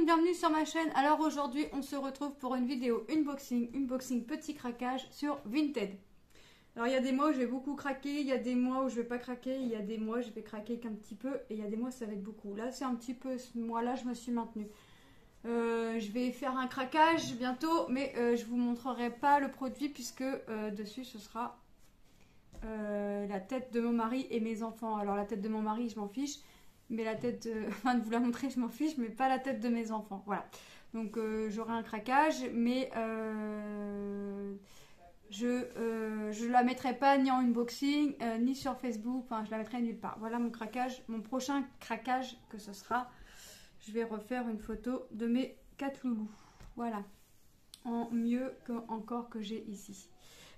bienvenue sur ma chaîne. Alors aujourd'hui on se retrouve pour une vidéo unboxing petit craquage sur Vinted. Alors il y a des mois où je vais beaucoup craquer, il y a des mois où je vais pas craquer, il y a des mois où je vais craquer qu'un petit peu et il y a des mois ça va être beaucoup. Là c'est un petit peu, ce mois-là je me suis maintenue. Je vais faire un craquage bientôt mais je vous montrerai pas le produit puisque dessus ce sera la tête de mon mari et mes enfants. Alors la tête de mon mari je m'en fiche. Mais la tête, enfin de vous la montrer, je m'en fiche, mais pas la tête de mes enfants. Voilà. Donc j'aurai un craquage, mais je la mettrai pas ni en unboxing, ni sur Facebook. Enfin, je la mettrai nulle part. Voilà mon craquage, mon prochain craquage que ce sera. Je vais refaire une photo de mes 4 loulous. Voilà. En mieux encore que j'ai ici.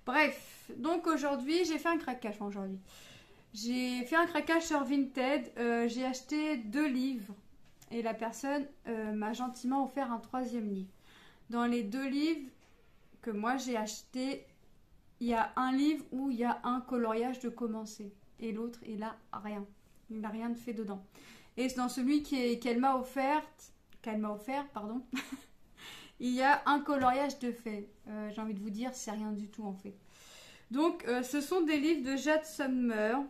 Bref, donc aujourd'hui, j'ai fait un craquage aujourd'hui. J'ai fait un craquage sur Vinted, j'ai acheté 2 livres et la personne m'a gentiment offert un 3e livre. Dans les 2 livres que moi j'ai acheté, il y a un livre où il y a un coloriage de commencer et l'autre il a rien. Il n'a rien de fait dedans. Et dans celui qu'elle m'a offert, pardon, il y a un coloriage de fait. J'ai envie de vous dire, c'est rien du tout en fait. Donc ce sont des livres de Jade Summer.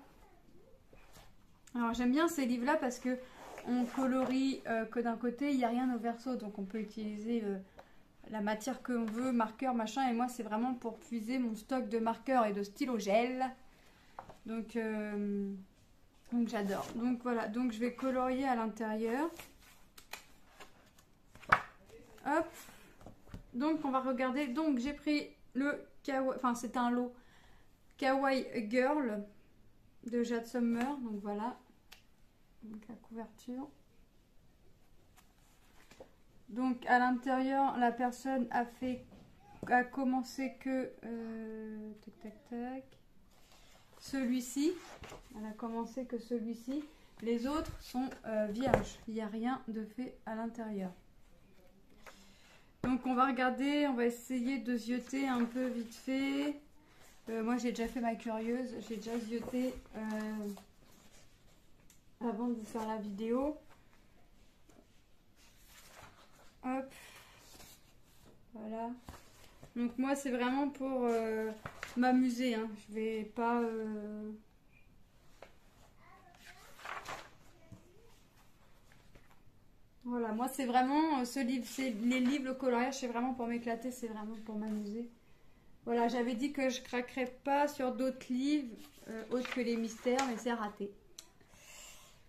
Alors j'aime bien ces livres là parce que on colorie que d'un côté il n'y a rien au verso, donc on peut utiliser la matière que l'on veut, marqueur machin, et moi c'est vraiment pour puiser mon stock de marqueurs et de stylo gel, donc j'adore. Donc voilà, donc je vais colorier à l'intérieur. Hop, donc on va regarder. Donc j'ai pris le kawaii, enfin c'est un lot Kawaii Girl de Jade Summer, donc voilà. Donc la couverture. Donc à l'intérieur, la personne a commencé que celui-ci. Elle a commencé que celui-ci. Les autres sont vierges. Il n'y a rien de fait à l'intérieur. Donc on va regarder, on va essayer de zioter un peu vite fait. Moi j'ai déjà fait ma curieuse, j'ai déjà zioté avant de vous faire la vidéo. Hop, voilà. Donc moi c'est vraiment pour m'amuser, hein. Je vais pas voilà, moi c'est vraiment ce livre, c'est les livres, le coloriage, c'est vraiment pour m'éclater, c'est vraiment pour m'amuser. Voilà, j'avais dit que je craquerais pas sur d'autres livres autres que les mystères, mais c'est raté.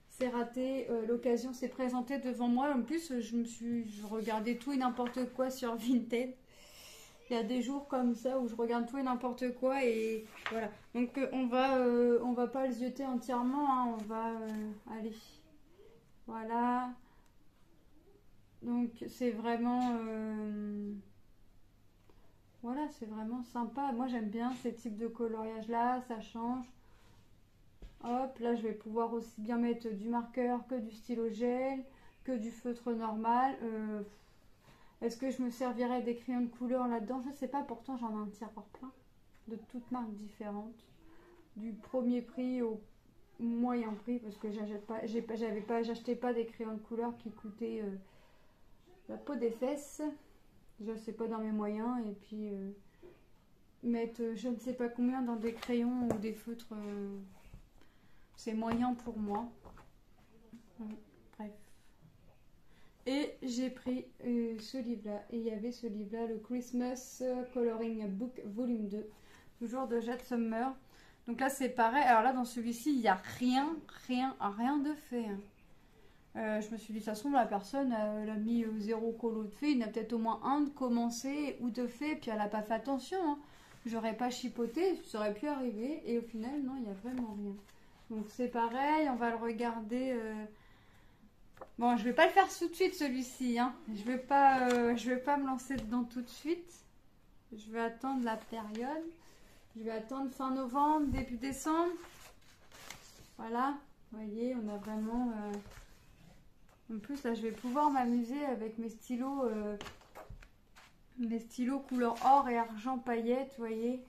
C'est raté, l'occasion s'est présentée devant moi. En plus, je regardais tout et n'importe quoi sur Vinted. Il y a des jours comme ça où je regarde tout et n'importe quoi et voilà. Donc on va pas le zioter entièrement, hein, on va aller. Voilà. Donc c'est vraiment voilà, c'est vraiment sympa. Moi j'aime bien ces types de coloriage là, ça change. Hop, là je vais pouvoir aussi bien mettre du marqueur que du stylo gel, que du feutre normal. Est-ce que je me servirais des crayons de couleur là-dedans? Je sais pas, pourtant j'en ai un tiroir plein de toutes marques différentes. Du premier prix au moyen prix, parce que j'achetais pas des crayons de couleur qui coûtaient la peau des fesses. Je sais pas dans mes moyens, et puis mettre je ne sais pas combien dans des crayons ou des feutres, c'est moyen pour moi. Bref. Et j'ai pris ce livre là, et il y avait ce livre là, le Christmas Coloring Book Volume 2, toujours de Jade Summer. Donc là c'est pareil, alors là dans celui-ci il n'y a rien de fait, hein. Je me suis dit, de toute façon, la personne elle a mis 0 colo de fait. Il y en a peut-être au moins un de commencé ou de fait, puis elle n'a pas fait attention, hein. J'aurais pas chipoté, ça aurait pu arriver. Et au final, non, il n'y a vraiment rien. Donc c'est pareil, on va le regarder. Bon, je vais pas le faire tout de suite celui-ci, hein. Je vais pas me lancer dedans tout de suite. Je vais attendre la période. Je vais attendre fin novembre, début décembre. Voilà, vous voyez, on a vraiment... En plus, là, je vais pouvoir m'amuser avec mes stylos couleur or et argent paillettes, vous voyez.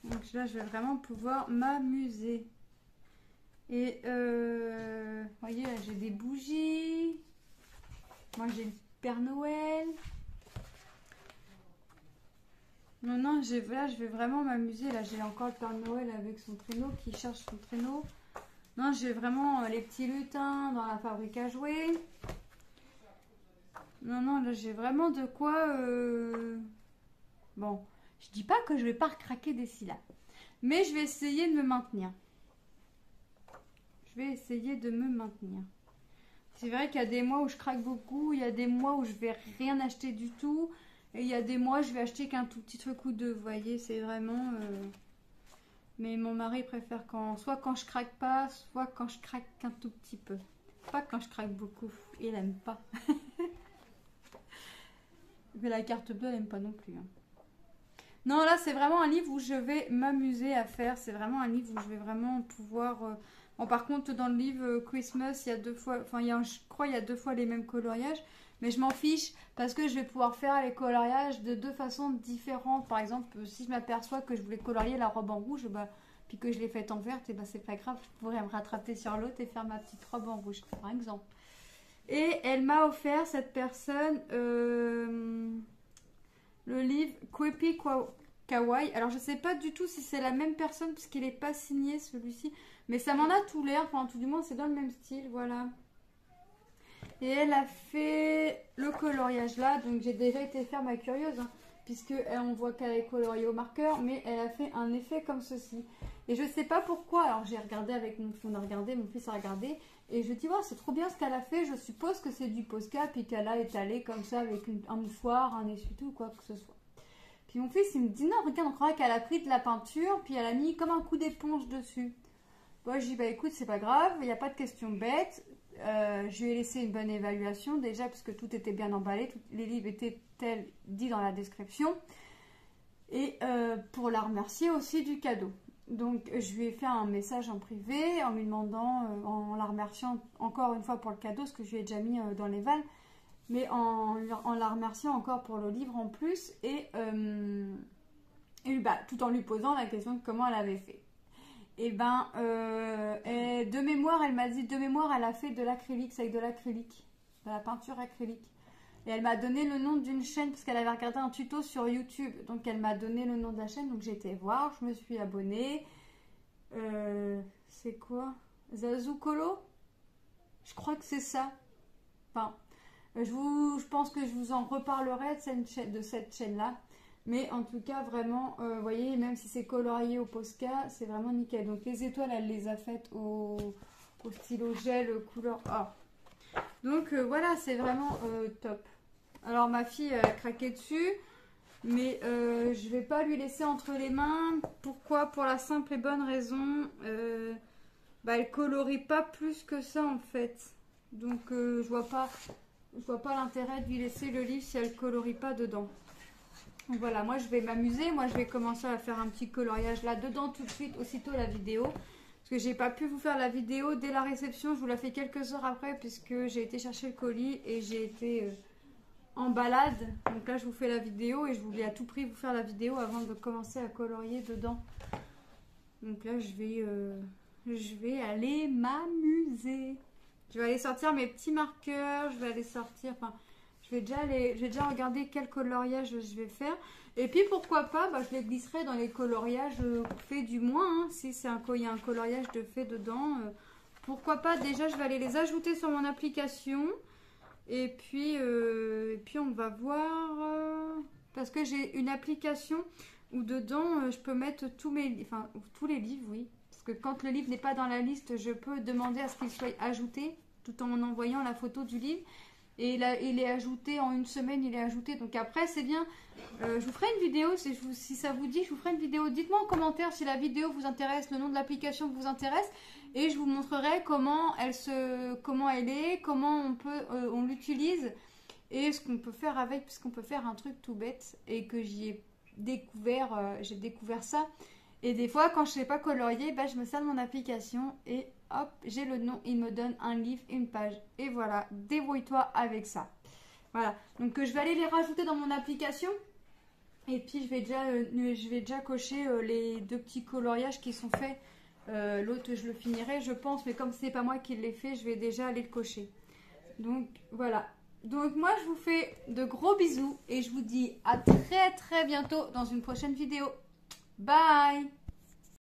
Donc là, je vais vraiment pouvoir m'amuser. Et, vous voyez, là, j'ai des bougies. Moi, j'ai Père Noël. Non, non, là, je vais vraiment m'amuser. Là, j'ai encore le Père Noël avec son traîneau qui cherche son traîneau. Non, j'ai vraiment les petits lutins dans la fabrique à jouets. Non, non, là, j'ai vraiment de quoi... Bon, je dis pas que je vais pas craquer d'ici là. Mais je vais essayer de me maintenir. Je vais essayer de me maintenir. C'est vrai qu'il y a des mois où je craque beaucoup. Il y a des mois où je vais rien acheter du tout. Et il y a des mois où je vais acheter qu'un tout petit truc ou deux. Vous voyez, c'est vraiment... Mais mon mari préfère soit quand je craque pas, soit quand je craque qu'un tout petit peu. Pas quand je craque beaucoup. Il aime pas. Mais la carte bleue, elle aime pas non plus. Hein. Non, là, c'est vraiment un livre où je vais m'amuser à faire. C'est vraiment un livre où je vais vraiment pouvoir... Bon, par contre, dans le livre Christmas, il y a 2 fois... Enfin, je crois il y a 2 fois les mêmes coloriages. Mais je m'en fiche parce que je vais pouvoir faire les coloriages de 2 façons différentes. Par exemple, si je m'aperçois que je voulais colorier la robe en rouge, bah, puis que je l'ai faite en verte, et bah, c'est pas grave. Je pourrais me rattraper sur l'autre et faire ma petite robe en rouge, par exemple. Et elle m'a offert, cette personne, le livre Creepy Kawaii. Alors, je sais pas du tout si c'est la même personne puisqu'il n'est pas signé celui-ci. Mais ça m'en a tout l'air. Enfin, tout du moins, c'est dans le même style. Voilà. Et elle a fait le coloriage là. Donc, j'ai déjà été faire ma curieuse. Hein, puisque on voit qu'elle est coloriée au marqueur. Mais elle a fait un effet comme ceci. Et je sais pas pourquoi. Alors, j'ai regardé avec mon fils. On a regardé, mon fils a regardé. Et je dis, oh, c'est trop bien ce qu'elle a fait. Je suppose que c'est du Posca. Puis qu'elle a étalé comme ça avec un mouchoir, un essuie-tout ou quoi que ce soit. Puis mon fils, il me dit, non, regarde, on croirait qu'elle a pris de la peinture. Puis elle a mis comme un coup d'éponge dessus. Moi, je dis, bah écoute, c'est pas grave. Il n'y a pas de question bête. Je lui ai laissé une bonne évaluation déjà puisque tout était bien emballé, les livres étaient tels dit dans la description et pour la remercier aussi du cadeau. Donc je lui ai fait un message en privé en lui demandant, en la remerciant encore une fois pour le cadeau, ce que je lui ai déjà mis dans les vannes, mais en la remerciant encore pour le livre en plus et bah, tout en lui posant la question de comment elle avait fait. Et ben, de mémoire, elle m'a dit, de mémoire, elle a fait de l'acrylique, c'est avec de l'acrylique, de la peinture acrylique. Et elle m'a donné le nom d'une chaîne, parce qu'elle avait regardé un tuto sur YouTube. Donc, elle m'a donné le nom de la chaîne, donc j'ai été voir, je me suis abonnée. C'est quoi? Zazukolo? Je crois que c'est ça. Enfin, je pense que je vous en reparlerai de cette chaîne-là. Mais en tout cas, vraiment, vous voyez, même si c'est colorié au Posca, c'est vraiment nickel. Donc les étoiles, elle les a faites au stylo gel couleur A. Donc voilà, c'est vraiment top. Alors ma fille a craqué dessus, mais je vais pas lui laisser entre les mains. Pourquoi? Pour la simple et bonne raison, bah, elle colorie pas plus que ça en fait. Donc je vois pas l'intérêt de lui laisser le livre si elle colorie pas dedans. Donc voilà, moi je vais m'amuser, moi je vais commencer à faire un petit coloriage là dedans tout de suite, aussitôt la vidéo. Parce que j'ai pas pu vous faire la vidéo dès la réception, je vous la fais quelques heures après puisque j'ai été chercher le colis et j'ai été en balade. Donc là je vous fais la vidéo et je voulais à tout prix vous faire la vidéo avant de commencer à colorier dedans. Donc là je vais aller m'amuser. Je vais aller sortir mes petits marqueurs, je vais aller sortir... Enfin, je vais déjà regarder quel coloriage je vais faire. Et puis pourquoi pas, bah, je les glisserai dans les coloriages faits du moins. Hein, si il y a un coloriage de fait dedans. Pourquoi pas, déjà je vais aller les ajouter sur mon application. Et puis on va voir. Parce que j'ai une application où dedans je peux mettre tous les livres, oui. Parce que quand le livre n'est pas dans la liste, je peux demander à ce qu'il soit ajouté tout en envoyant la photo du livre. Et là, il est ajouté en une semaine, il est ajouté. Donc après, c'est bien. Je vous ferai une vidéo, si ça vous dit, je vous ferai une vidéo. Dites-moi en commentaire si la vidéo vous intéresse, le nom de l'application vous intéresse. Et je vous montrerai comment elle est, comment on l'utilise. Et ce qu'on peut faire avec, puisqu'on peut faire un truc tout bête. Et que j'ai découvert ça. Et des fois, quand je ne sais pas colorier, bah, je me sers de mon application et hop, j'ai le nom, il me donne un livre, une page. Et voilà, débrouille-toi avec ça. Voilà, donc je vais aller les rajouter dans mon application. Et puis, je vais déjà cocher les 2 petits coloriages qui sont faits. L'autre, je le finirai, je pense. Mais comme ce n'est pas moi qui l'ai fait, je vais déjà aller le cocher. Donc, voilà. Donc moi je vous fais de gros bisous et je vous dis à très très bientôt dans une prochaine vidéo. Bye!